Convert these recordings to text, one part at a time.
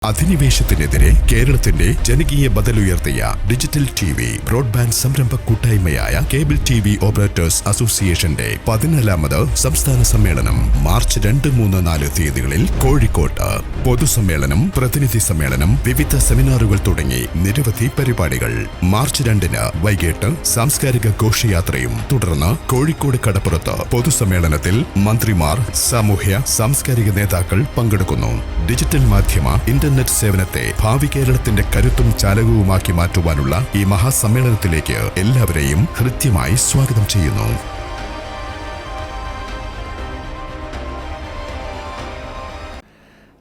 അധിനിവേശത്തിനെതിരെ കേരളത്തിന്റെ ജനകീയ ബദലുയർത്തിയ digital TV broadband സംരംഭ കൂട്ടായ്മയായ കേബിൾ ടിവി ഓപ്പറേറ്റേഴ്സ് അസോസിയേഷന്റെ 14ാമത് സംസ്ഥാന സമ്മേളനം മാർച്ച് 2, 3, 4 തീയതികളിൽ കോഴിക്കോട്ട്. പൊതുസമ്മേളനം, പ്രതിനിധി സമ്മേളനം, വിവിധ സെമിനാറുകൾ തുടങ്ങി നിരവധി പരിപാടികൾ. മാർച്ച് 2-ന് വൈകിട്ട് സാംസ്കാരിക ഘോഷയാത്രയും തുടർന്ന് കോഴിക്കോട് കടപ്പുറത്ത് പൊതുസമ്മേളനത്തിൽ മന്ത്രിമാർ, സാമൂഹ്യ സാംസ്കാരിക നേതാക്കൾ പങ്കെടുക്കുന്നു. ഡിജിറ്റൽ മാധ്യമ ഇന്റർനെറ്റ് സേവനത്തെ ഭാവി കേരളത്തിന്റെ കരുത്തും ചാലകവുമാക്കി മാറ്റുവാനുള്ള ഈ മഹാസമ്മേളനത്തിലേക്ക് എല്ലാവരെയും ഹൃദ്യമായി സ്വാഗതം ചെയ്യുന്നു.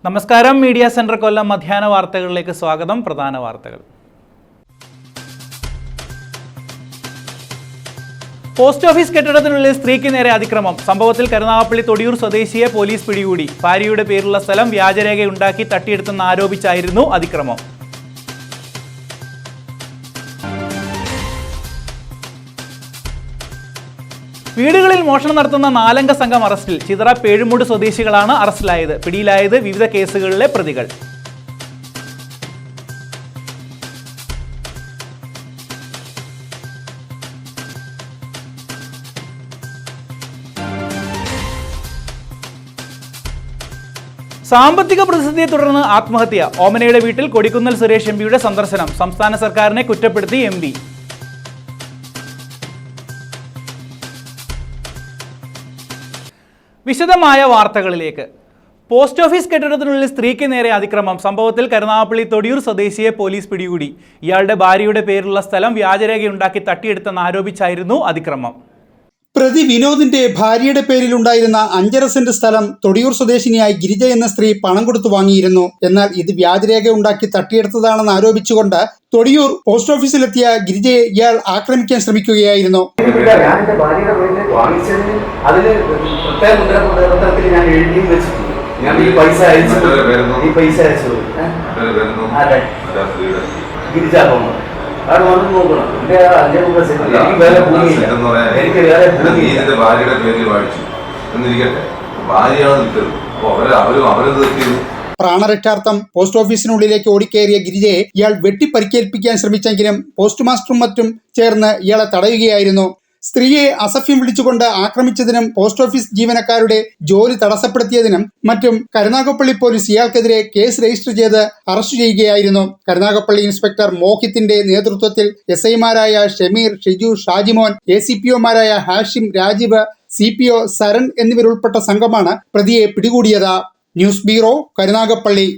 നമസ്കാരം. മീഡിയ സെന്റർ കൊല്ലം മധ്യാഹ്ന വാർത്തകളിലേക്ക് സ്വാഗതം. പ്രധാന വാർത്തകൾ. പോസ്റ്റ് ഓഫീസ് കെട്ടിടത്തിനുള്ളിൽ സ്ത്രീക്ക് നേരെ അതിക്രമം. സംഭവത്തിൽ കരുനാഗപ്പള്ളി തൊടിയൂർ സ്വദേശിയെ പോലീസ് പിടികൂടി. ഭാര്യയുടെ പേരിലുള്ള സ്ഥലം വ്യാജരേഖയുണ്ടാക്കി തട്ടിയെടുത്തെന്ന് ആരോപിച്ചായിരുന്നു അതിക്രമം. വീടുകളിൽ മോഷണം നടത്തുന്ന 4-അംഗ സംഘം അറസ്റ്റിൽ. ചിതറ പേഴുമൂട് സ്വദേശികളാണ് അറസ്റ്റിലായത്. പിടിയിലായത് വിവിധ കേസുകളിലെ പ്രതികൾ. സാമ്പത്തിക പ്രതിസന്ധിയെ തുടർന്ന് ആത്മഹത്യ. ഓമനയുടെ വീട്ടിൽ കൊടിക്കുന്നിൽ സുരേഷ് എംപിയുടെ സന്ദർശനം. സംസ്ഥാന സർക്കാരിനെ കുറ്റപ്പെടുത്തി എംപി. വിശദമായ വാർത്തകളിലേക്ക്. പോസ്റ്റ് ഓഫീസ് കെട്ടിടത്തിനുള്ളിൽ സ്ത്രീക്ക് നേരെ അതിക്രമം. സംഭവത്തിൽ കരുനാഗപ്പള്ളി തൊടിയൂർ സ്വദേശിയെ പോലീസ് പിടികൂടി. ഇയാളുടെ ഭാര്യയുടെ പേരിലുള്ള സ്ഥലം വ്യാജരേഖയുണ്ടാക്കി തട്ടിയെടുത്തെന്ന് ആരോപിച്ചായിരുന്നു അതിക്രമം. പ്രതി വിനോദിന്റെ ഭാര്യയുടെ പേരിലുണ്ടായിരുന്ന 5.5 സെന്റ് സ്ഥലം തൊടിയൂർ സ്വദേശിനിയായ ഗിരിജ എന്ന സ്ത്രീ പണം കൊടുത്തു വാങ്ങിയിരുന്നു. എന്നാൽ ഇത് വ്യാജരേഖ ഉണ്ടാക്കി തട്ടിയെടുത്തതാണെന്ന് ആരോപിച്ചുകൊണ്ട് തൊടിയൂർ പോസ്റ്റ് ഓഫീസിലെത്തിയ ഗിരിജയെ ഇയാൾ ആക്രമിക്കാൻ ശ്രമിക്കുകയായിരുന്നു. പ്രാണരക്ഷാർത്ഥം പോസ്റ്റ് ഓഫീസിനുള്ളിലേക്ക് ഓടിക്കയറിയ ഗിരിജയെ ഇയാൾ വെട്ടിപ്പരിക്കേൽപ്പിക്കാൻ ശ്രമിച്ചെങ്കിലും പോസ്റ്റ് മാസ്റ്ററും മറ്റും ചേർന്ന് ഇയാളെ തടയുകയായിരുന്നു. സ്ത്രീയെ അസഭ്യം വിളിച്ചുകൊണ്ട് ആക്രമിച്ചതിനും പോസ്റ്റ് ഓഫീസ് ജീവനക്കാരുടെ ജോലി തടസ്സപ്പെടുത്തിയതിനും മറ്റും കരുനാഗപ്പള്ളി പോലീസ് ഇയാൾക്കെതിരെ കേസ് രജിസ്റ്റർ ചെയ്ത് അറസ്റ്റ് ചെയ്യുകയായിരുന്നു. കരുനാഗപ്പള്ളി ഇൻസ്പെക്ടർ മോഹിത്തിന്റെ നേതൃത്വത്തിൽ SI-മാരായ ഷമീർ, ഷിജു, ഷാജിമോൻ, ACPO-മാരായ ഹാഷിം, രാജീവ്, CPO സരൺ എന്നിവരുൾപ്പെട്ട സംഘമാണ് പ്രതിയെ പിടികൂടിയത്. News bureau, Karunagappally.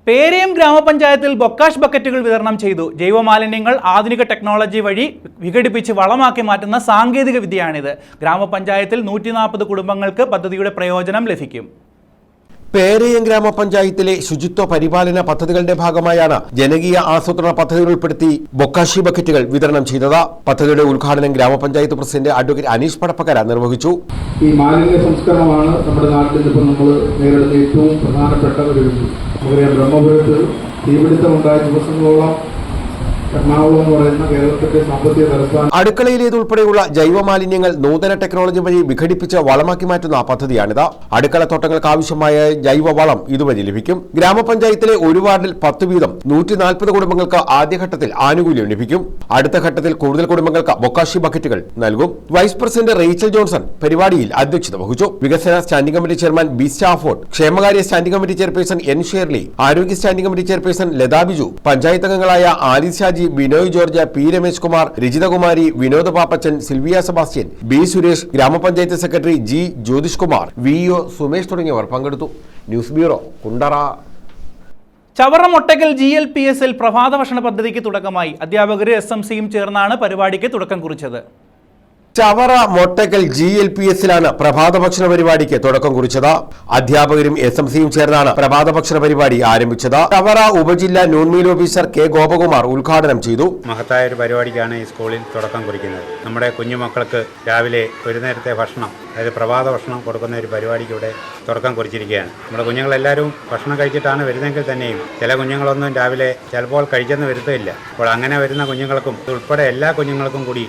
പേരയം ഗ്രാമപഞ്ചായത്തിൽ ബൊക്കാഷ് ബക്കറ്റുകൾ വിതരണം ചെയ്തു. ജൈവമാലിന്യങ്ങൾ ആധുനിക ടെക്നോളജി വഴി വിഘടിപ്പിച്ച് വളമാക്കി മാറ്റുന്ന സാങ്കേതിക വിദ്യയാണിത്. ഗ്രാമപഞ്ചായത്തിൽ 140 കുടുംബങ്ങൾക്ക് പദ്ധതിയുടെ പ്രയോജനം ലഭിക്കും. പേരയം ഗ്രാമപഞ്ചായത്തിലെ ശുചിത്വ പരിപാലന പദ്ധതികളുടെ ഭാഗമായാണ് ജനകീയ ആസൂത്രണ പദ്ധതിയിൽ ഉൾപ്പെടുത്തി ബൊക്കാഷി ബക്കറ്റുകൾ വിതരണം ചെയ്തത്. പദ്ധതിയുടെ ഉദ്ഘാടനം ഗ്രാമപഞ്ചായത്ത് പ്രസിഡന്റ് അഡ്വക്കേറ്റ് അനീഷ് പടപ്പക്കര നിർവഹിച്ചു. ഈ മാലിന്യ സംസ്കരണമാണ് നമ്മുടെ നാട്ടിൽ ഇപ്പോൾ നമ്മൾ നേരിടുന്ന ഏറ്റവും പ്രധാനപ്പെട്ട ഒരു നമുക്കറിയാം. ബ്രഹ്മപുരത്ത് തീപിടുത്തമുണ്ടായ ദിവസങ്ങളോളം എറണാകുളം എന്ന് പറയുന്ന കേരളത്തിന്റെ സാമ്പത്തിക തലസ്ഥാനം. അടുക്കളയിലേതുൾപ്പെടെയുള്ള ജൈവമാലിന്യങ്ങൾ നൂതന ടെക്നോളജി വഴി വിഘടിപ്പിച്ച് വളമാക്കി മാറ്റുന്ന പദ്ധതിയാണിത്. അടുക്കളത്തോട്ടങ്ങൾക്ക് ആവശ്യമായ ജൈവവളം ഇതുവഴി ലഭിക്കും. ഗ്രാമപഞ്ചായത്തിലെ ഒരു വാർഡിൽ 10 വീതം 140 കുടുംബങ്ങൾക്ക് ആദ്യഘട്ടത്തിൽ ആനുകൂല്യം ലഭിക്കും. അടുത്ത ഘട്ടത്തിൽ കൂടുതൽ കുടുംബങ്ങൾക്ക് ബൊക്കാഷി ബക്കറ്റുകൾ നൽകും. വൈസ് പ്രസിഡന്റ് റേച്ചൽ ജോൺസൺ പരിപാടിയിൽ അധ്യക്ഷത വഹിച്ചു. വികസന standing committee chairman B Stafford, ക്ഷേമകാര്യ standing committee chairperson N Shirley, ആരോഗ്യ standing committee chairperson Latha Biju, panchayat അംഗങ്ങളായ Alice Shaji, Binoy George, P Ramesh Kumar, Rajithakumari, Vinoda Pappachan, Sylvia Sebastian, B Suresh, ഗ്രാമപഞ്ചായത്ത് secretary G Jyothish Kumar, VEO Sumesh തുടങ്ങിയവർ പങ്കെടുത്തു. News bureau, Kundara. ചവറ മൊട്ടക്കൽ GLPS-ൽ പ്രഭാത ഭക്ഷണ പദ്ധതിക്ക് തുടക്കമായി. അധ്യാപകരും SMC-യും ചേർന്നാണ് പരിപാടിക്ക് തുടക്കം കുറിച്ചത്. ചവറ മൊട്ടക്കൽ GLPS-ലാണ് പ്രഭാത ഭക്ഷണ പരിപാടിക്ക് തുടക്കം കുറിച്ചത്. അധ്യാപകരും SMC-യും ചേർന്നാണ് പ്രഭാത ഭക്ഷണ പരിപാടി ആരംഭിച്ചത്. ചവറ ഉപജില്ലാ നോൺ-മീൽ ഓഫീസർ K ഗോപകുമാർ ഉദ്ഘാടനം ചെയ്തു. മഹത്തായ ഒരു പരിപാടിക്കാണ് ഈ സ്കൂളിൽ തുടക്കം കുറിക്കുന്നത്. നമ്മുടെ കുഞ്ഞുമക്കൾക്ക് രാവിലെ ഒരു നേരത്തെ ഭക്ഷണം, അതായത് പ്രഭാത ഭക്ഷണം കൊടുക്കുന്ന ഒരു പരിപാടിക്ക് ഇവിടെ തുടക്കം കുറിച്ചിരിക്കുകയാണ്. നമ്മുടെ കുഞ്ഞുങ്ങളെല്ലാവരും ഭക്ഷണം കഴിച്ചിട്ടാണ് വരുന്നതെങ്കിൽ തന്നെയും ചില കുഞ്ഞുങ്ങളൊന്നും രാവിലെ ചിലപ്പോൾ കഴിച്ചെന്ന് വരുത്തില്ല. അപ്പോൾ അങ്ങനെ വരുന്ന കുഞ്ഞുങ്ങൾക്കും ഉൾപ്പെടെ എല്ലാ കുഞ്ഞുങ്ങൾക്കും കൂടി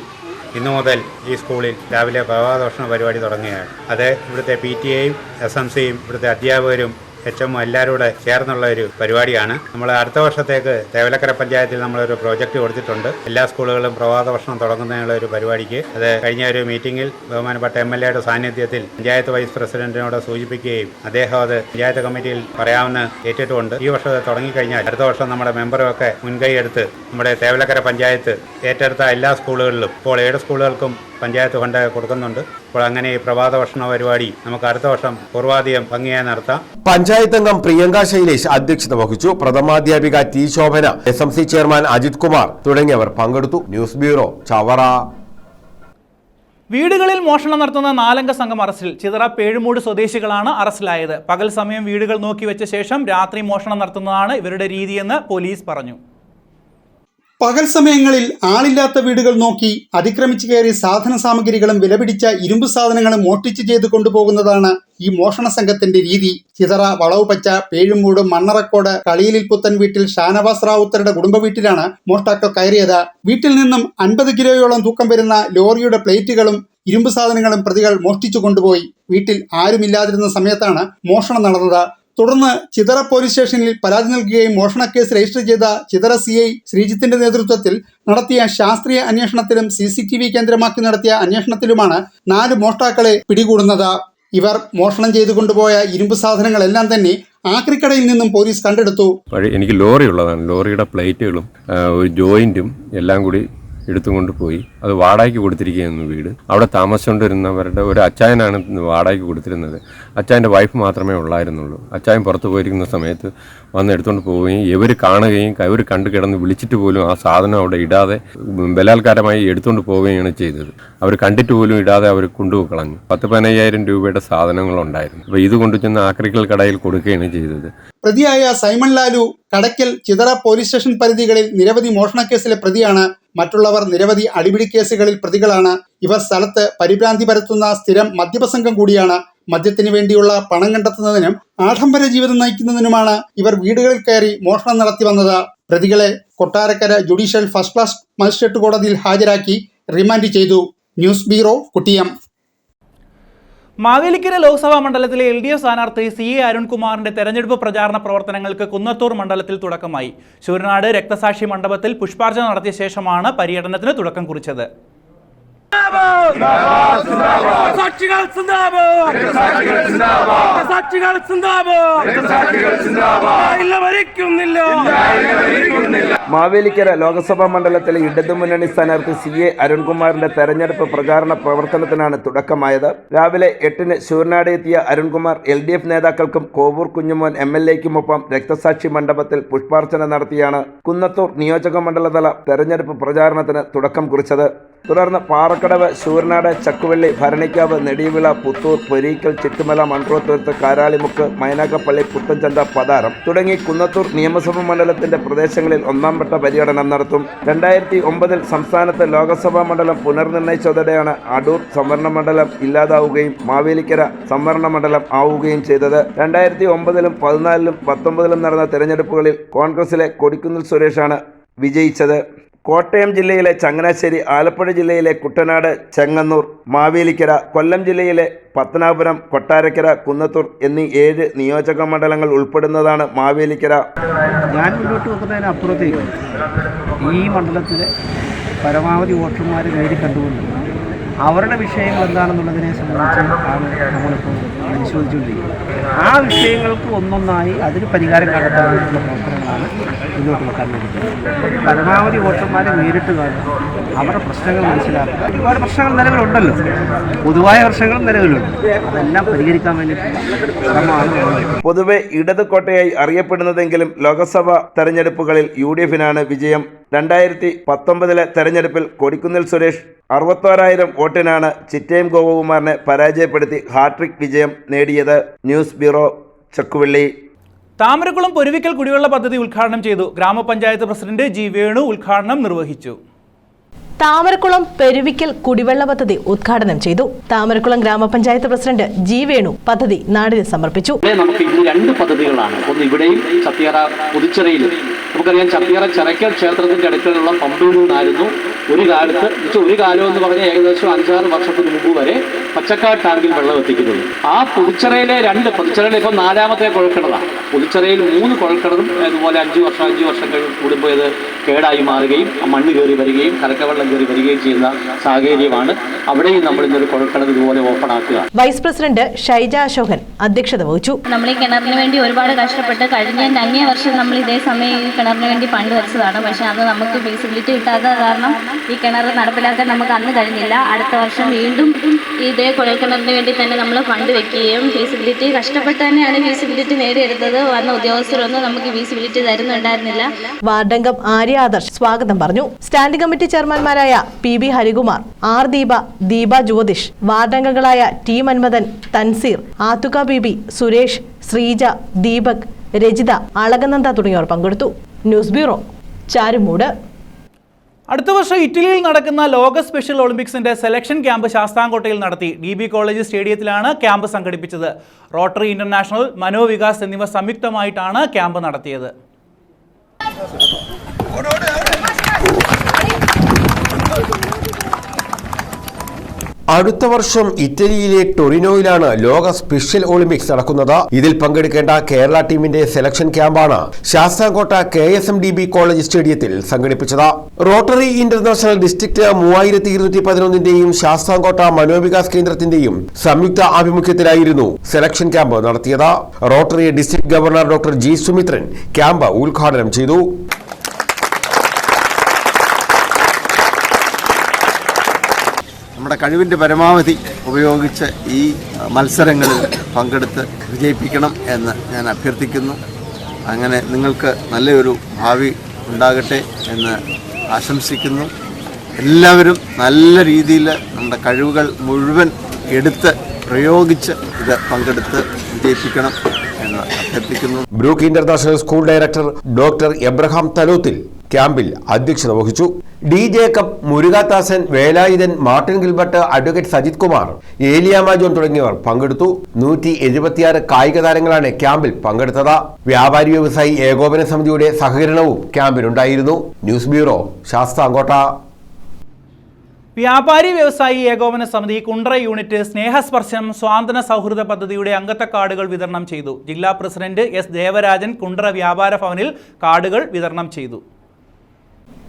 ഇന്നു മുതൽ ഈ സ്കൂളിൽ രാവിലെ പ്രഭാത ഭക്ഷണ പരിപാടി തുടങ്ങുകയാണ്. അത് ഇവിടുത്തെ PTA-യും SMC-യും ഇവിടുത്തെ അധ്യാപകരും HM എല്ലാവരും കൂടെ ചേർന്നുള്ള ഒരു പരിപാടിയാണ്. നമ്മൾ അടുത്ത വർഷത്തേക്ക് തേവലക്കര പഞ്ചായത്തിൽ നമ്മളൊരു പ്രോജക്റ്റ് കൊടുത്തിട്ടുണ്ട്. എല്ലാ സ്കൂളുകളും പ്രഭാത ഭക്ഷണം തുടങ്ങുന്നതിനുള്ള ഒരു പരിപാടിക്ക്. അത് കഴിഞ്ഞ ഒരു മീറ്റിംഗിൽ ബഹുമാനപ്പെട്ട MLA യുടെ സാന്നിധ്യത്തിൽ പഞ്ചായത്ത് വൈസ് പ്രസിഡന്റിനോട് സൂചിപ്പിക്കുകയും അദ്ദേഹം അത് പഞ്ചായത്ത് കമ്മിറ്റിയിൽ പറയാമെന്ന് ഏറ്റിട്ടുമുണ്ട്. ഈ വർഷം തുടങ്ങിക്കഴിഞ്ഞാൽ അടുത്ത വർഷം നമ്മുടെ മെമ്പറുമൊക്കെ മുൻകൈ എടുത്ത് നമ്മുടെ തേവലക്കര പഞ്ചായത്ത് ഏറ്റെടുത്ത എല്ലാ സ്കൂളുകളിലും ഇപ്പോൾ 7 സ്കൂളുകൾക്കും പഞ്ചായത്ത് ഫണ്ട് കൊടുക്കുന്നുണ്ട്. അപ്പോൾ അങ്ങനെ ഈ പ്രഭാത ഭക്ഷണ പരിപാടി നമുക്ക് അടുത്ത വർഷം പൂർവാധികം ഭംഗിയായി നടത്താം. പഞ്ചായത്ത് അംഗം പ്രിയങ്ക ശൈലേഷ് അധ്യക്ഷത വഹിച്ചു. പ്രഥമാധ്യാപിക T. Shobhana, SMC chairman Ajith Kumar തുടങ്ങിയവർ പങ്കെടുത്തു. News bureau, Chavara. വീടുകളിൽ മോഷണം നടത്തുന്ന 4 അംഗ സംഘം അറസ്റ്റിൽ. ചിതറ പേഴുമൂട് സ്വദേശികളാണ് അറസ്റ്റിലായത്. പകൽ സമയം വീടുകൾ നോക്കിവെച്ച ശേഷം രാത്രി മോഷണം നടത്തുന്നതാണ് ഇവരുടെ രീതിയെന്ന് പോലീസ് പറഞ്ഞു. പകൽ സമയങ്ങളിൽ ആളില്ലാത്ത വീടുകൾ നോക്കി അതിക്രമിച്ചു കയറി സാധന സാമഗ്രികളും വിലപിടിച്ച ഇരുമ്പ് സാധനങ്ങളും മോഷ്ടിച്ച് ചെയ്ത് കൊണ്ടുപോകുന്നതാണ് ഈ മോഷണ സംഘത്തിന്റെ രീതി. ചിതറ വളവുപച്ച പേഴുമൂട് മണ്ണറക്കോട് കളിയിലിൽ പുത്തൻ വീട്ടിൽ ഷാനവാസ് റാവുത്തരുടെ കുടുംബ വീട്ടിലാണ് മോഷ്ടാക്കൾ കയറിയത്. വീട്ടിൽ നിന്നും 50 കിലോയോളം തൂക്കം വരുന്ന ലോറിയുടെ പ്ലേറ്റുകളും ഇരുമ്പ് സാധനങ്ങളും പ്രതികൾ മോഷ്ടിച്ചു കൊണ്ടുപോയി. വീട്ടിൽ ആരുമില്ലാതിരുന്ന സമയത്താണ് മോഷണം നടന്നത്. തുടർന്ന് ചിതറ പോലീസ് സ്റ്റേഷനിൽ പരാതി നൽകുകയും മോഷണക്കേസ് രജിസ്റ്റർ ചെയ്ത ചിതറ CI ശ്രീജിത്തിന്റെ നേതൃത്വത്തിൽ നടത്തിയ ശാസ്ത്രീയ അന്വേഷണത്തിലും CCTV കേന്ദ്രമാക്കി നടത്തിയ അന്വേഷണത്തിലുമാണ് 4 മോഷ്ടാക്കളെ പിടികൂടുന്നത്. ഇവർ മോഷണം ചെയ്തു കൊണ്ടുപോയ ഇരുമ്പ് സാധനങ്ങളെല്ലാം തന്നെ ആക്രിക്കടയിൽ നിന്നും പോലീസ് കണ്ടെടുത്തു. എനിക്ക് ലോറി ഉള്ളതാണ്. ലോറിയുടെ പ്ലേറ്റുകളും ഒരു ജോയിന്റും എല്ലാം കൂടി എടുത്തുകൊണ്ട് പോയി. അത് വാടകയ്ക്ക് കൊടുത്തിരിക്കുകയായിരുന്നു വീട്. അവിടെ താമസിച്ചുകൊണ്ടിരുന്നവരുടെ ഒരു അച്ചായനാണ് വാടകയ്ക്ക് കൊടുത്തിരുന്നത്. അച്ചായൻ്റെ വൈഫ് മാത്രമേ ഉള്ളായിരുന്നുള്ളൂ. അച്ചായൻ പുറത്ത് പോയിരിക്കുന്ന സമയത്ത് വന്ന് എടുത്തുകൊണ്ട് പോവുകയും ഇവർ കാണുകയും ഇവർ കണ്ടു കിടന്ന് വിളിച്ചിട്ട് പോലും ആ സാധനം അവിടെ ഇടാതെ ബലാത്കാരമായി എടുത്തുകൊണ്ട് പോവുകയാണ് ചെയ്തത്. അവർ കണ്ടിട്ട് പോലും ഇടാതെ അവർ കൊണ്ടുപോയി കളഞ്ഞു. 10-15,000 രൂപയുടെ സാധനങ്ങളുണ്ടായിരുന്നു. അപ്പോൾ ഇത് കൊണ്ടുചെന്ന് ആക്രിക്കൽ കടയിൽ കൊടുക്കുകയാണ് ചെയ്തത്. പ്രതിയായ Simon Lalu Kadakkal Chithara police station പരിധികളിൽ നിരവധി മോഷണക്കേസിലെ പ്രതിയാണ്. മറ്റുള്ളവർ നിരവധി അടിപിടി കേസുകളിൽ പ്രതികളാണ്. ഇവർ സ്ഥലത്ത് പരിഭ്രാന്തി പരത്തുന്ന സ്ഥിരം മദ്യപസംഘം കൂടിയാണ്. മദ്യത്തിന് വേണ്ടിയുള്ള പണം കണ്ടെത്തുന്നതിനും ആഡംബര ജീവിതം നയിക്കുന്നതിനുമാണ് ഇവർ വീടുകളിൽ കയറി മോഷണം നടത്തി വന്നത്. പ്രതികളെ Kottarakkara judicial first class magistrate കോടതിയിൽ ഹാജരാക്കി റിമാൻഡ് ചെയ്തു. News bureau, കുട്ടിയം. മാവേലിക്കര ലോക്സഭാ മണ്ഡലത്തിലെ LDF സ്ഥാനാർത്ഥി CA അരുൺകുമാറിന്റെ തെരഞ്ഞെടുപ്പ് പ്രചാരണ പ്രവർത്തനങ്ങൾക്ക് കുന്നത്തൂർ മണ്ഡലത്തിൽ തുടക്കമായി. ശൂരനാട് രക്തസാക്ഷി മണ്ഡപത്തിൽ പുഷ്പാർച്ചന നടത്തിയ ശേഷമാണ് പര്യടനത്തിന് തുടക്കം കുറിച്ചത്. മാവേലിക്കര ലോക്സഭാ മണ്ഡലത്തിലെ ഇടതുമുന്നണി സ്ഥാനാർത്ഥി CA അരുൺകുമാറിന്റെ തെരഞ്ഞെടുപ്പ് പ്രചാരണ പ്രവർത്തനത്തിനാണ് തുടക്കമായത്. രാവിലെ 8-ന് ശൂരനാട് എത്തിയ അരുൺകുമാർ LDF നേതാക്കൾക്കും കോവൂർ കുഞ്ഞുമോൻ MLAയ്ക്കുമൊപ്പം രക്തസാക്ഷി മണ്ഡപത്തിൽ പുഷ്പാർച്ചന നടത്തിയാണ് കുന്നത്തൂർ നിയോജക മണ്ഡലതല തെരഞ്ഞെടുപ്പ് പ്രചാരണത്തിന് തുടക്കം കുറിച്ചത്. തുടർന്ന് പാറക്കടവ്, ശൂരനാട്, ചക്കുവള്ളി, ഭരണിക്കാവ്, നെടിവിള, പുത്തൂർ, പൊരീക്കൽ, ചിറ്റുമല, മൺട്രോത്തുരുത്ത്, കാരാളിമുക്ക്, മൈനാഗപ്പള്ളി, പുത്തൻചന്ത, പതാരം തുടങ്ങി കുന്നത്തൂർ നിയമസഭാ മണ്ഡലത്തിന്റെ പ്രദേശങ്ങളിൽ 1-ാം ഘട്ട പര്യടനം നടത്തും. 2009-ൽ സംസ്ഥാനത്ത് ലോക്സഭാ മണ്ഡലം പുനർനിർണയിച്ചതോടെയാണ് അടൂർ സംവരണ മണ്ഡലം ഇല്ലാതാവുകയും മാവേലിക്കര സംവരണ മണ്ഡലം ആവുകയും ചെയ്തത്. 2009-ലും 2014-ലും 2019-ലും നടന്ന തെരഞ്ഞെടുപ്പുകളിൽ കോൺഗ്രസിലെ കൊടിക്കുന്നിൽ സുരേഷാണ് വിജയിച്ചത്. കോട്ടയം ജില്ലയിലെ ചങ്ങനാശ്ശേരി, ആലപ്പുഴ ജില്ലയിലെ കുട്ടനാട്, ചെങ്ങന്നൂർ, മാവേലിക്കര, കൊല്ലം ജില്ലയിലെ പത്തനാപുരം, കൊട്ടാരക്കര, കുന്നത്തൂർ എന്നീ 7 നിയോജക മണ്ഡലങ്ങൾ ഉൾപ്പെടുന്നതാണ് മാവേലിക്കര. ഞാൻ മുന്നോട്ട് വെക്കുന്നതിനപ്പുറത്തേക്ക് ഈ മണ്ഡലത്തിലെ പരമാവധി വോട്ടർമാരെ നേടി കണ്ടുകൊണ്ട് അവരുടെ വിഷയങ്ങൾ എന്താണെന്നുള്ളതിനെ സംബന്ധിച്ച് ആണ് നമ്മളിപ്പോൾ പരിശോധിച്ചുകൊണ്ടിരിക്കുന്നത്. ആ വിഷയങ്ങൾക്ക് ഒന്നൊന്നായി അതിന് പരിഹാരം കണ്ടെത്താനുള്ള പ്രവർത്തനങ്ങളാണ് മുന്നോട്ട് വെക്കാൻ വേണ്ടിയിട്ട്. പരമാവധി വോട്ടർമാരെ നേരിട്ട് കാണുക, അവരുടെ പ്രശ്നങ്ങൾ മനസ്സിലാക്കുക. ഒരുപാട് പ്രശ്നങ്ങൾ നിലവിലുണ്ടല്ലോ, പൊതുവായ പ്രശ്നങ്ങളും നിലവിലുണ്ട്. അതെല്ലാം പരിഹരിക്കാൻ വേണ്ടിയിട്ടുള്ള ശ്രമമാണ്. പൊതുവെ ഇടത് കോട്ടയായി അറിയപ്പെടുന്നതെങ്കിലും ലോക്സഭാ തെരഞ്ഞെടുപ്പുകളിൽ UDFനാണ് വിജയം. 2019-ലെ തെരഞ്ഞെടുപ്പിൽ കൊടിക്കുന്നിൽ സുരേഷ് 61,000 വോട്ടിനാണ് ചിറ്റയം ഗോപകുമാറിനെ പരാജയപ്പെടുത്തി ഹാട്രിക് വിജയം നേടിയത്. News bureau, Chakkuvally. താമരക്കുളം പൊരുവിക്കൽ കുടിവെള്ള പദ്ധതി ഉദ്ഘാടനം ചെയ്തു. ഗ്രാമപഞ്ചായത്ത് പ്രസിഡന്റ് G. വേണു ഉദ്ഘാടനം നിർവഹിച്ചു. താമരക്കുളം പെരുവിക്കൽ കുടിവെള്ള പദ്ധതി ഉദ്ഘാടനം ചെയ്തു. താമരക്കുളം ഗ്രാമപഞ്ചായത്ത് പ്രസിഡന്റ് G. വേണു പദ്ധതി നാടിന് സമർപ്പിച്ചു. നമുക്ക് ഇന്ന് 2 പദ്ധതികളാണ്. ഒന്ന് ഇവിടെയും സത്യാറ പുതുച്ചെറിയിലും നമുക്കറിയാം ചപ്പിയറ ചിറക്കൽ ക്ഷേത്രത്തിൻ്റെ അടുക്കലുള്ള പമ്പിൽ നിന്നായിരുന്നു ഒരു കാലം എന്ന് പറഞ്ഞാൽ ഏകദേശം 5-6 വർഷത്തിന് മുമ്പ് വരെ പച്ചക്കാട് ടാങ്കിൽ വെള്ളം എത്തിക്കുന്നത്. ആ പുതുച്ചിറയിലെ 2 പുതുച്ചിറയിൽ ഇപ്പം 4ാമത്തെ കുഴൽക്കിണറാണ്. പുതുച്ചിറയിൽ 3 കുഴൽക്കിണറും അതുപോലെ 5 വർഷം കൂടുമ്പോൾ ഇത് കേടായി മാറുകയും മണ്ണ് കയറി വരികയും കലക്കവെള്ളം കയറി വരികയും ചെയ്യുന്ന സാഹചര്യമാണ്. അവിടെയും നമ്മൾ ഇന്നൊരു കുഴൽക്കിണർ ഇതുപോലെ ഓപ്പൺ ആക്കുക. വൈസ് പ്രസിഡന്റ് ഷൈജ അശോകൻ അധ്യക്ഷത വഹിച്ചു. നമ്മൾ ഈ കിണറിന് വേണ്ടി ഒരുപാട് കഷ്ടപ്പെട്ട് കഴിഞ്ഞ വർഷം നമ്മൾ ഇതേ സമയം ഈ കിണറിന് വേണ്ടി ഫണ്ട് വെച്ചതാണ്. പക്ഷേ അത് നമുക്ക് ഫീസിബിലിറ്റി കിട്ടാത്ത കാരണം ഈ കിണർ നടപ്പിലാക്കാൻ നമുക്ക് അന്ന് കഴിഞ്ഞില്ല. അടുത്ത വർഷം വീണ്ടും ഇതേ കുഴൽക്കിണറിന് വേണ്ടി തന്നെ നമ്മൾ ഫണ്ട് വെക്കുകയും ഫീസിബിലിറ്റി കഷ്ടപ്പെട്ട് തന്നെയാണ് ഫീസിബിലിറ്റി നേടിയെടുത്തത്. വന്ന ഉദ്യോഗസ്ഥരൊന്നും നമുക്ക് ഫീസിബിലിറ്റി തരുന്നുണ്ടായിരുന്നില്ല. വാർഡംഗം ആര്യ ആദർശ് സ്വാഗതം പറഞ്ഞു. സ്റ്റാൻഡിംഗ് കമ്മിറ്റി ചെയർമാൻമാരായ PB ഹരികുമാർ, R ദീപ ജ്യോതിഷ്, വാർഡംഗങ്ങളായ T മന്മഥൻ, തൻസീർ, ആത്തുക ബീബി, സുരേഷ്, ശ്രീജ, ദീപക്, രജിത, അളകനന്ദ തുടങ്ങിയവർ പങ്കെടുത്തു. News bureau, Charummoodu. അടുത്ത വർഷം ഇറ്റലിയിൽ നടക്കുന്ന ലോക സ്പെഷ്യൽ ഒളിമ്പിക്സിന്റെ സെലക്ഷൻ ക്യാമ്പ് ശാസ്താംകോട്ടയിൽ നടത്തി. DB കോളേജ് സ്റ്റേഡിയത്തിലാണ് ക്യാമ്പ് സംഘടിപ്പിച്ചത്. റോട്ടറി ഇന്റർനാഷണൽ, മനോവികാസ് എന്നിവ സംയുക്തമായിട്ടാണ് ക്യാമ്പ് നടത്തിയത്. അടുത്ത വർഷം ഇറ്റലിയിലെ ടൊറിനോയിലാണ് ലോക സ്പെഷ്യൽ ഒളിമ്പിക്സ് നടക്കുന്നത്. ഇതിൽ പങ്കെടുക്കേണ്ട കേരള ടീമിന്റെ സെലക്ഷൻ ക്യാമ്പാണ് ശാസ്താംകോട്ട KSMDB കോളേജ് സ്റ്റേഡിയത്തിൽ സംഘടിപ്പിച്ചത്. റോട്ടറി ഇന്റർനാഷണൽ ഡിസ്ട്രിക്ട് 3211ന്റെയും ശാസ്താംകോട്ട മനോവികാസ് കേന്ദ്രത്തിന്റെയും സംയുക്ത ആഭിമുഖ്യത്തിലായിരുന്നു സെലക്ഷൻ ക്യാമ്പ് നടത്തിയത്. Rotary district governor doctor G Sumithran camp ഉദ്ഘാടനം ചെയ്തു. നമ്മുടെ കഴിവിൻ്റെ പരമാവധി ഉപയോഗിച്ച് ഈ മത്സരങ്ങളിൽ പങ്കെടുത്ത് വിജയിപ്പിക്കണം എന്ന് ഞാൻ അഭ്യർത്ഥിക്കുന്നു. അങ്ങനെ നിങ്ങൾക്ക് നല്ലൊരു ഭാവി ഉണ്ടാകട്ടെ എന്ന് ആശംസിക്കുന്നു. എല്ലാവരും നല്ല രീതിയിൽ നമ്മുടെ കഴിവുകൾ മുഴുവൻ എടുത്ത് പ്രയോഗിച്ച് ഇത് പങ്കെടുത്ത് വിജയിപ്പിക്കണം എന്ന് അഭ്യർത്ഥിക്കുന്നു. Brook International school director doctor Abraham Thalothil ക്യാമ്പിൽ അധ്യക്ഷത വഹിച്ചു. D Jacob, Murukadasan, Velayudhan, Martin Gilbert, advocate Sajith Kumar, Eliyamma John തുടങ്ങിയവർ പങ്കെടുത്തു. 176 കായിക താരങ്ങളാണ് ക്യാമ്പിൽ പങ്കെടുത്തത്. വ്യാപാരി വ്യവസായി ഏകോപന സമിതിയുടെ സഹകരണവും ക്യാമ്പിനുണ്ടായിരുന്നു. News bureau, Sasthamkotta. വ്യാപാരി വ്യവസായി ഏകോപന സമിതി കുണ്ട്ര യൂണിറ്റ് സ്നേഹസ്പർശം സ്വാന്തന സൗഹൃദ പദ്ധതിയുടെ അംഗത്വ കാർഡുകൾ വിതരണം ചെയ്തു. ജില്ലാ പ്രസിഡന്റ് S ദേവരാജൻ കുണ്ട്ര വ്യാപാര ഭവനിൽ കാർഡുകൾ വിതരണം ചെയ്തു.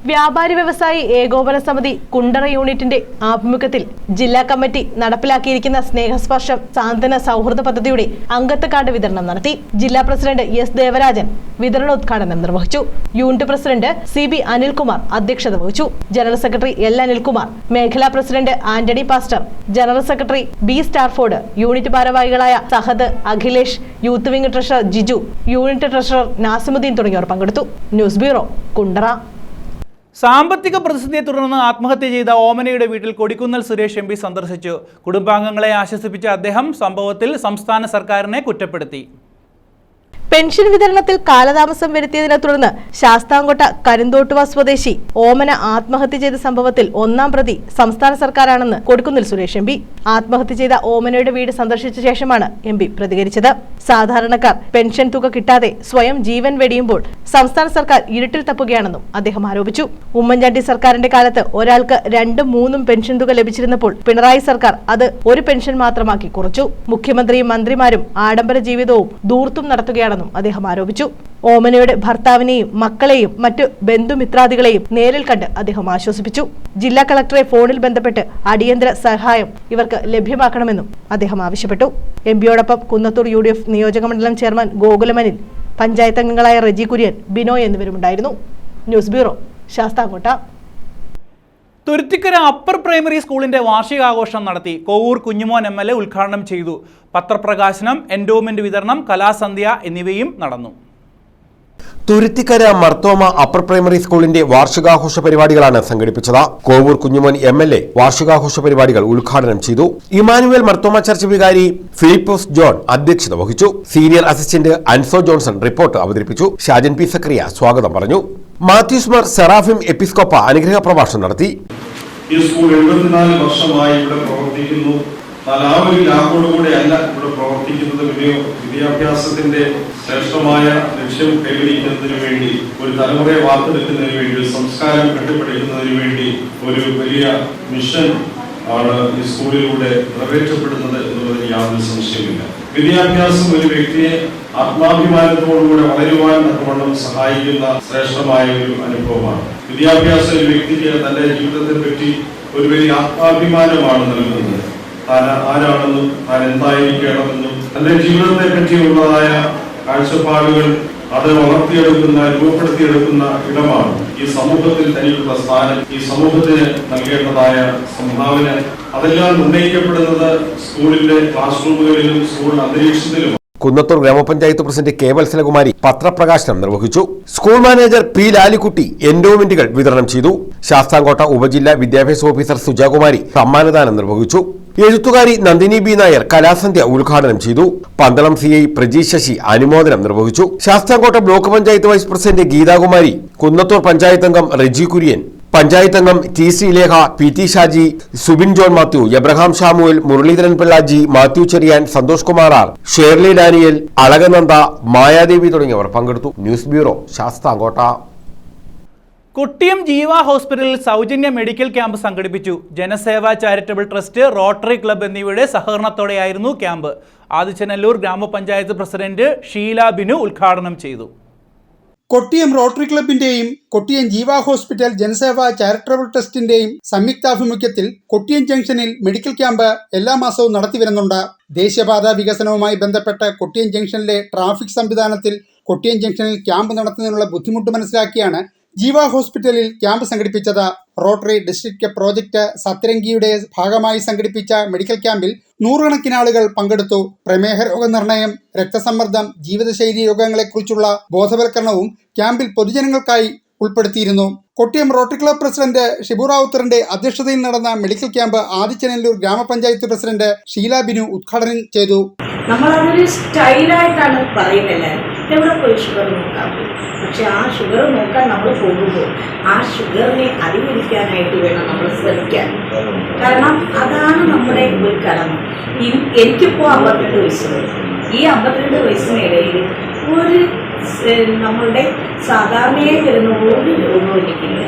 വ്യാപാരി വ്യവസായി ഏകോപന സമിതി കുണ്ടറ യൂണിറ്റിന്റെ ആഭിമുഖ്യത്തിൽ ജില്ലാ കമ്മിറ്റി നടപ്പിലാക്കിയിരിക്കുന്ന സ്നേഹസ്പർശം സാന്ത്വന സൗഹൃദ പദ്ധതിയുടെ അംഗത്വ കാർഡ് വിതരണം നടത്തി. ജില്ലാ പ്രസിഡന്റ് S ദേവരാജൻ വിതരണോദ്ഘാടനം നിർവഹിച്ചു. യൂണിറ്റ് പ്രസിഡന്റ് CB അനിൽകുമാർ അധ്യക്ഷത വഹിച്ചു. ജനറൽ സെക്രട്ടറി L അനിൽകുമാർ, മേഖലാ president Antony pastor, general secretary B Stafford, unit ഭാരവാഹികളായ Sahad, Akhilesh, youth wing treasurer Jiju, unit treasurer Nasimuddin തുടങ്ങിയവർ പങ്കെടുത്തു. News bureau, Kundara. സാമ്പത്തിക പ്രതിസന്ധിയെ തുടർന്ന് ആത്മഹത്യ ചെയ്ത ഓമനയുടെ വീട്ടിൽ കൊടിക്കുന്നിൽ സുരേഷ് MP സന്ദർശിച്ചു. കുടുംബാംഗങ്ങളെ ആശ്വസിപ്പിച്ച അദ്ദേഹം സംഭവത്തിൽ സംസ്ഥാന സർക്കാരിനെ കുറ്റപ്പെടുത്തി. പെൻഷൻ വിതരണത്തിൽ കാലതാമസം വരുത്തിയതിനെ തുടർന്ന് ശാസ്താംകോട്ട കരിന്തോട്ടുവ സ്വദേശി ഓമന ആത്മഹത്യ ചെയ്ത സംഭവത്തിൽ 1-ാം പ്രതി സംസ്ഥാന സർക്കാരാണെന്ന് കൊടിക്കുന്നിൽ സുരേഷ് MP. ആത്മഹത്യ ചെയ്ത ഓമനയുടെ വീട് സന്ദർശിച്ച ശേഷമാണ് MP പ്രതികരിച്ചത്. സാധാരണക്കാർ പെൻഷൻ തുക കിട്ടാതെ സ്വയം ജീവൻ വെടിയുമ്പോൾ സംസ്ഥാന സർക്കാർ ഇരുട്ടിൽ തപ്പുകയാണെന്നും അദ്ദേഹം ആരോപിച്ചു. ഉമ്മൻചാണ്ടി സർക്കാരിന്റെ കാലത്ത് ഒരാൾക്ക് 2ഉം 3ഉം പെൻഷൻ തുക ലഭിച്ചിരുന്നപ്പോൾ പിണറായി സർക്കാർ അത് ഒരു പെൻഷൻ മാത്രമാക്കി കുറച്ചു. മുഖ്യമന്ത്രിയും മന്ത്രിമാരും ആഡംബര ജീവിതവും ധൂർത്തും നടത്തുകയാണെന്നും അദ്ദേഹം ആരോപിച്ചു. ഓമനയുടെ ഭർത്താവിനെയും മക്കളെയും മറ്റു ബന്ധുമിത്രാദികളെയും നേരിൽ കണ്ട് അദ്ദേഹം ആശ്വസിപ്പിച്ചു. ജില്ലാ കളക്ടറെ ഫോണിൽ ബന്ധപ്പെട്ട് അടിയന്തര സഹായം ഇവർക്ക് ലഭ്യമാക്കണമെന്നും അദ്ദേഹം ആവശ്യപ്പെട്ടു. MPയോടൊപ്പം കുന്നത്തൂർ UDF നിയോജകമണ്ഡലം ചെയർമാൻ ഗോകുലമനിൽ, പഞ്ചായത്ത് അംഗങ്ങളായ റെജി കുര്യൻ, ബിനോയ് എന്നിവരുമുണ്ടായിരുന്നു. News bureau, Sasthamkotta. Thuruthikkara upper primary സ്കൂളിന്റെ വാർഷികാഘോഷം നടത്തി. കോവൂർ കുഞ്ഞുമോൻ MLA ഉദ്ഘാടനം ചെയ്തു. പത്രപ്രകാശനം, എൻഡോമെന്റ് വിതരണം, കലാസന്ധ്യ എന്നിവയും നടന്നു. തുരുത്തിക്കര മർത്തോമ അപ്പർ പ്രൈമറി സ്കൂളിന്റെ വാർഷികാഘോഷ പരിപാടികളാണ് സംഘടിപ്പിച്ചത്. കോവൂർ കുഞ്ഞുമോൻ MLA വാർഷികാഘോഷ പരിപാടികൾ ഉദ്ഘാടനം ചെയ്തു. ഇമാനുവൽ മർത്തോമ ചർച്ച് വികാരി ഫിലിപ്പോസ് ജോൺ അധ്യക്ഷത വഹിച്ചു. സീനിയർ അസിസ്റ്റന്റ് അൻസോ ജോൺസൺ റിപ്പോർട്ട് അവതരിപ്പിച്ചു. ഷാജൻ P സക്രിയ സ്വാഗതം പറഞ്ഞു. മാത്യൂസ് മാർ സെറാഫിം എപ്പിസ്കോപ്പ അനുഗ്രഹ പ്രഭാഷണം നടത്തി. ഈ സ്കൂൾ 74 വർഷമായി ഇവിടെ പ്രവർത്തിക്കുന്നു. 4 ലാഭോടുകൂടെ അല്ല ഇവിടെ പ്രവർത്തിക്കുന്നത്. വിദ്യാഭ്യാസത്തിന്റെ ശ്രേഷ്ഠമായ ലക്ഷ്യം കൈവരിക്കുന്നതിന് വേണ്ടി, ഒരു തലമുറയെ വാർത്തെടുക്കുന്നതിന് വേണ്ടി, ഒരു സംസ്കാരം കെട്ടിപ്പടുക്കുന്നതിന് വേണ്ടി ഒരു വലിയ മിഷൻ ആണ് ഈ സ്കൂളിലൂടെ നിറവേറ്റപ്പെടുന്നത് എന്നുള്ളതിന് യാതൊരു സംശയമില്ല. വിദ്യാഭ്യാസം ഒരു വ്യക്തിയെ ആത്മാഭിമാനത്തോടുകൂടെ വളരുവാൻ തക്കവണ്ണം സഹായിക്കുന്ന ശ്രേഷ്ഠമായ ഒരു അനുഭവമാണ്. വിദ്യാഭ്യാസം ഒരു വ്യക്തിക്ക് തന്റെ ജീവിതത്തെ പറ്റി ഒരു വലിയ ആത്മാഭിമാനമാണ് നൽകുന്നത്. താൻ ആരാണെന്നും താൻ എന്തായിരിക്കണമെന്നും തന്റെ ജീവിതത്തെ പറ്റിയുള്ളതായ കാഴ്ചപ്പാടുകൾ അത് വളർത്തിയെടുക്കുന്ന, രൂപപ്പെടുത്തിയെടുക്കുന്ന ഇടമാണ്. ഈ സമൂഹത്തിൽ തനിക്കുള്ള സ്ഥാനം, ഈ സമൂഹത്തിന് നൽകേണ്ടതായ സംഭാവന, അതെല്ലാം നിർണ്ണയിക്കപ്പെടുന്നത് സ്കൂളിന്റെ ക്ലാസ് റൂമുകളിലും സ്കൂൾ അന്തരീക്ഷത്തിലും. കുന്നത്തൂർ ഗ്രാമപഞ്ചായത്ത് പ്രസിഡന്റ് കെ വത്സലകുമാരി പത്രപ്രകാശനം നിർവഹിച്ചു. സ്കൂൾ മാനേജർ പി ലാലിക്കുട്ടി എൻഡോമെന്റുകൾ വിതരണം ചെയ്തു. ശാസ്താംകോട്ട ഉപജില്ലാ വിദ്യാഭ്യാസ ഓഫീസർ സുജാകുമാരി സമ്മാനദാനം നിർവഹിച്ചു. എഴുത്തുകാരി നന്ദിനി ബി നായർ കലാസന്ധ്യ ഉദ്ഘാടനം ചെയ്തു. പന്തളം CI പ്രജീഷ് ശശി അനുമോദനം നിർവഹിച്ചു. Sasthamkotta block panchayat vice president Geethakumari, Kunnathur panchayat അംഗം റെജി കുര്യൻ, പഞ്ചായത്ത് അംഗം TC Lekha, PT Shaji, Subin John Mathew, Abraham Samuel, Muraleedharan Pillaji, Mathew Cherian, Santhosh Kumar R, Shirley Daniel, Alakananda, Mayadevi തുടങ്ങിയവർ പങ്കെടുത്തു. News bureau, Sasthamkotta. കുട്ടിയം ജീവ ഹോസ്പിറ്റലിൽ സൗജന്യ മെഡിക്കൽ ക്യാമ്പ് സംഘടിപ്പിച്ചു. ജനസേവ ചാരിറ്റബിൾ ട്രസ്റ്റ്, റോട്ടറി ക്ലബ്ബ് എന്നിവയുടെ സഹകരണത്തോടെയായിരുന്നു ക്യാമ്പ്. ആദിച്ചനല്ലൂർ ഗ്രാമപഞ്ചായത്ത് പ്രസിഡന്റ് ഷീല ബിനു ഉദ്ഘാടനം ചെയ്തു. കൊട്ടിയം റോട്ടറി ക്ലബിന്റെയും കൊട്ടിയം ജീവ ഹോസ്പിറ്റൽ ജനസേവ ചാരിറ്റബിൾ ട്രസ്റ്റിന്റെയും സംയുക്താഭിമുഖ്യത്തിൽ കൊട്ടിയം ജംഗ്ഷനിൽ മെഡിക്കൽ ക്യാമ്പ് എല്ലാ മാസവും നടത്തിവരുന്നുണ്ട്. ദേശീയപാത വികസനവുമായി ബന്ധപ്പെട്ട് കൊട്ടിയം ജംഗ്ഷനിലെ ട്രാഫിക് സംവിധാനത്തിൽ കൊട്ടിയം ജംഗ്ഷനിൽ ക്യാമ്പ് നടത്തുന്നതിനുള്ള ബുദ്ധിമുട്ട് മനസ്സിലാക്കിയാണ് ജീവ ഹോസ്പിറ്റലിൽ ക്യാമ്പ് സംഘടിപ്പിച്ചത്. റോട്ടറി ഡിസ്ട്രിക്ട് പ്രോജക്ട് സത്രംഗിയുടെ ഭാഗമായി സംഘടിപ്പിച്ച മെഡിക്കൽ ക്യാമ്പിൽ നൂറുകണക്കിന് ആളുകൾ പങ്കെടുത്തു. പ്രമേഹ രോഗനിർണയം, രക്തസമ്മർദ്ദം, ജീവിതശൈലി രോഗങ്ങളെക്കുറിച്ചുള്ള ബോധവൽക്കരണവും ക്യാമ്പിൽ പൊതുജനങ്ങൾക്കായി ഉൾപ്പെടുത്തിയിരുന്നു. Kottiyam rotary club president Shibu റാവുത്തറിന്റെ അധ്യക്ഷതയിൽ നടന്ന മെഡിക്കൽ ക്യാമ്പ് ആദിച്ചനല്ലൂർ ഗ്രാമപഞ്ചായത്ത് പ്രസിഡന്റ് ഷീല ബിനു ഉദ്ഘാടനം ചെയ്തു. നമ്മളതൊരു സ്റ്റൈലായിട്ടാണ് പറയുന്നില്ല, എവിടെ പോയി ഷുഗർ നോക്കാം. പക്ഷെ ആ ഷുഗർ നോക്കാൻ നമ്മൾ പോകുമ്പോൾ ആ ഷുഗറിനെ അതിജീവിക്കാനായിട്ട് വേണം നമ്മൾ ശ്രമിക്കാൻ. കാരണം അതാണ് നമ്മുടെ ഒരു കടമ. എനിക്കിപ്പോൾ 52 വയസ്സുണ്ട്. ഈ 52 വയസ്സിനിടയിൽ ഒരു നമ്മളുടെ സാധാരണയായി വരുന്ന ഒരു രോഗവും എനിക്കില്ല.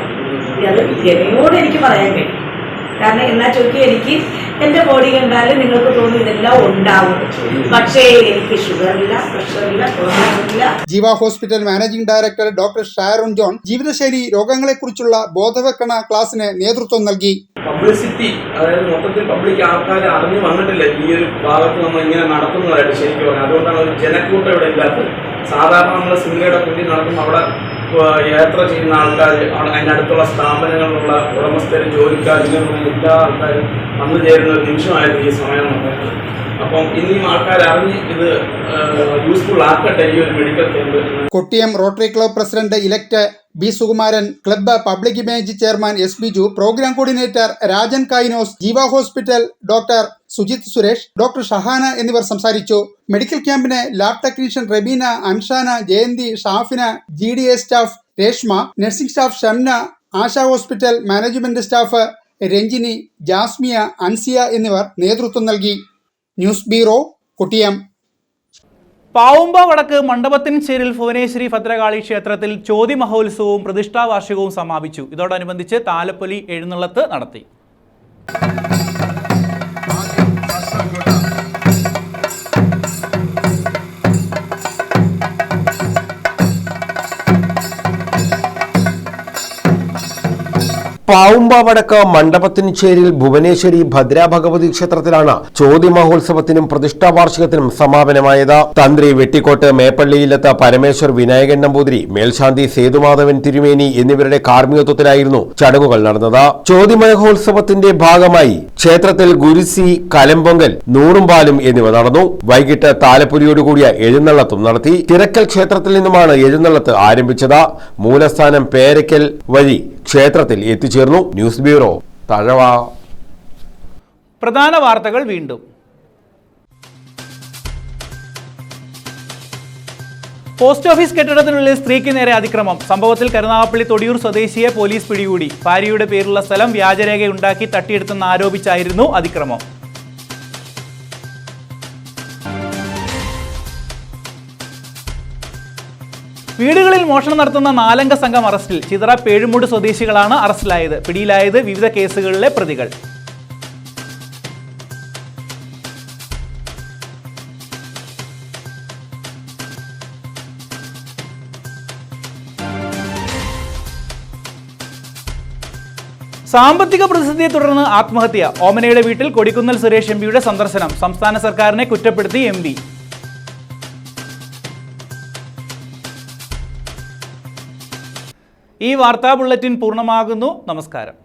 അത് ഗമയോടെ എനിക്ക് പറയാൻ കഴിയും. കാരണം എന്നാ ചോദിക്കുക, എനിക്ക് എൻ്റെ ബോഡി കണ്ടാൽ നിങ്ങൾക്ക് തോന്നി ഇതെല്ലാം ഉണ്ടാവും. പക്ഷേ എനിക്ക് ഷുഗറില്ല, പ്രഷറില്ല, കൊളസ്ട്രോളില്ല. ജീവ hospital managing director doctor Sharon John ജീവിതശൈലി രോഗങ്ങളെക്കുറിച്ചുള്ള ബോധവൽക്കരണ ക്ലാസിന് നേതൃത്വം നൽകി. പബ്ലിസിറ്റി, അതായത് മൊത്തത്തിൽ പബ്ലിക് ആൾക്കാർ അറിഞ്ഞു വന്നിട്ടില്ല ഈ ഒരു ഭാഗത്ത് നമ്മൾ ഇങ്ങനെ നടത്തുന്നതായിട്ട് ശരിക്കും പറഞ്ഞാൽ. അതുകൊണ്ടാണ് ഒരു ജനക്കൂട്ടം ഇവിടെ ഇല്ലാത്തത്. സാധാരണ നമ്മൾ സിംഗയുടെ കുട്ടി നടക്കുമ്പോൾ അവിടെ യാത്ര ചെയ്യുന്ന ആൾക്കാർ, അതിനടുത്തുള്ള സ്ഥാപനങ്ങളിലുള്ള ഉടമസ്ഥർ, ജോലിക്കാർ, ഇങ്ങനെയുള്ള എല്ലാ ആൾക്കാരും വന്നു ചേരുന്ന ഒരു നിമിഷമായിരുന്നു ഈ സമയം എന്ന് പറയുന്നത്. അപ്പം ഇനിയും ആൾക്കാർ അറിഞ്ഞ് ഇത് യൂസ്ഫുൾ ആക്കട്ടെ ഈ ഒരു medical camp. Kottiyam rotary club president elect B Sukumaran, club public image chairman S Biju, programme coordinator Rajan Kainos, Jeeva hospital doctor Sujith Suresh, doctor Shahana എന്നിവർ സംസാരിച്ചു. മെഡിക്കൽ ക്യാമ്പിന് lab technician Rabeena, Anshana, Jayanthi, Shafina, GDA staff Reshma, nursing staff Shamna, Asha hospital management staff Ranjini, Jasmiya, Ansiya എന്നിവർ നേതൃത്വം നൽകി. News bureau, Kottiyam. പാവുമ്പ വടക്ക് മണ്ഡപത്തിൻചേരിൽ ഭുവനേശ്വരി ഭദ്രകാളി ക്ഷേത്രത്തിൽ ചോതി മഹോത്സവവും പ്രതിഷ്ഠാ വാർഷികവും സമാപിച്ചു. ഇതോടനുബന്ധിച്ച് താലപ്പൊലി എഴുന്നള്ളത്ത് നടത്തി. പാവുമ്പ വടക്ക് മണ്ഡപത്തിൻചേരിൽ ഭുവനേശ്വരി ഭദ്രാ ഭഗവതി ക്ഷേത്രത്തിലാണ് ചോതി മഹോത്സവത്തിനും പ്രതിഷ്ഠാ വാർഷികത്തിനും സമാപനമായത്. തന്ത്രി വെട്ടിക്കോട്ട് മേപ്പള്ളിയിലെത്ത പരമേശ്വർ വിനായകൻ നമ്പൂതിരി, മേൽശാന്തി സേതുമാധവൻ തിരുമേനി എന്നിവരുടെ കാർമ്മികത്വത്തിലായിരുന്നു ചടങ്ങുകൾ നടന്നത്. ചോതി മഹോത്സവത്തിന്റെ ഭാഗമായി ക്ഷേത്രത്തിൽ ഗുരുസി, കലമ്പൊങ്കൽ, നൂറും പാലും എന്നിവ നടന്നു. വൈകിട്ട് താലപ്പൊലിയോടുകൂടിയ എഴുന്നള്ളത്തും നടത്തി. തിരക്കൽ ക്ഷേത്രത്തിൽ നിന്നുമാണ് എഴുന്നള്ളത്ത് ആരംഭിച്ചത്. മൂലസ്ഥാനം പേരയ്ക്കൽ വഴി ക്ഷേത്രത്തിൽ എത്തിച്ചേർന്നു. News bureau, Thazhava. പ്രധാന വാർത്തകൾ വീണ്ടും. പോസ്റ്റ് ഓഫീസ് കെട്ടിടത്തിനുള്ളിൽ സ്ത്രീക്ക് നേരെ അതിക്രമം. സംഭവത്തിൽ കരുനാഗപ്പള്ളി തൊടിയൂർ സ്വദേശിയെ പോലീസ് പിടികൂടി. ഭാര്യയുടെ പേരിലുള്ള സ്ഥലം വ്യാജരേഖയുണ്ടാക്കി തട്ടിയെടുത്തെന്ന് ആരോപിച്ചായിരുന്നു അതിക്രമം. വീടുകളിൽ മോഷണം നടത്തുന്ന 4 അംഗ സംഘം അറസ്റ്റിൽ. ചിതറ പേഴുമൂട് സ്വദേശികളാണ് അറസ്റ്റിലായത്. പിടിയിലായത് വിവിധ കേസുകളിലെ പ്രതികൾ. സാമ്പത്തിക പ്രതിസന്ധിയെ തുടർന്ന് ആത്മഹത്യ. ഓമനയുടെ വീട്ടിൽ കൊടിക്കുന്നിൽ സുരേഷ് എംപിയുടെ സന്ദർശനം. സംസ്ഥാന സർക്കാരിനെ കുറ്റപ്പെടുത്തി എംപി. ഈ വാർത്താ ബുള്ളറ്റിൻ പൂർണ്ണമാകുന്നു. നമസ്കാരം.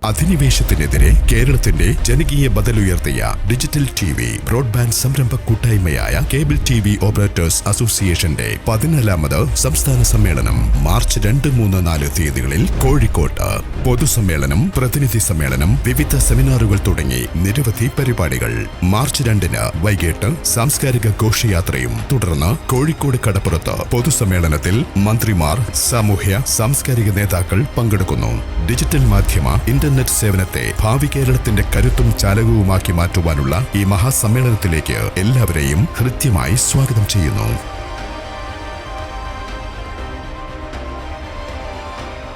അധിനിവേശത്തിനെതിരെ കേരളത്തിന്റെ ജനകീയ ബദലുയർത്തിയ ഡിജിറ്റൽ ടിവി ബ്രോഡ്ബാൻഡ് സംരംഭ കൂട്ടായ്മയായ കേബിൾ ടിവി ഓപ്പറേറ്റേഴ്സ് അസോസിയേഷന്റെ 14ാമത് സംസ്ഥാന സമ്മേളനം മാർച്ച് 2, 3, 4 തീയതികളിൽ കോഴിക്കോട്ട്. പൊതുസമ്മേളനം, പ്രതിനിധി സമ്മേളനം, വിവിധ സെമിനാറുകൾ തുടങ്ങി നിരവധി പരിപാടികൾ. മാർച്ച് 2 വൈകിട്ട് സാംസ്കാരിക ഘോഷയാത്രയും. തുടർന്ന് കോഴിക്കോട് കടപ്പുറത്ത് പൊതുസമ്മേളനത്തിൽ മന്ത്രിമാർ, സാമൂഹ്യ സാംസ്കാരിക നേതാക്കൾ പങ്കെടുക്കുന്നു. ഡിജിറ്റൽ മാധ്യമ ഇന്റർനെറ്റ് സേവനത്തെ ഭാവി കേരളത്തിന്റെ കരുത്തും ചാലകവുമാക്കി മാറ്റുവാനുള്ള ഈ മഹാസമ്മേളനത്തിലേക്ക് എല്ലാവരെയും ഹൃദ്യമായി സ്വാഗതം ചെയ്യുന്നു.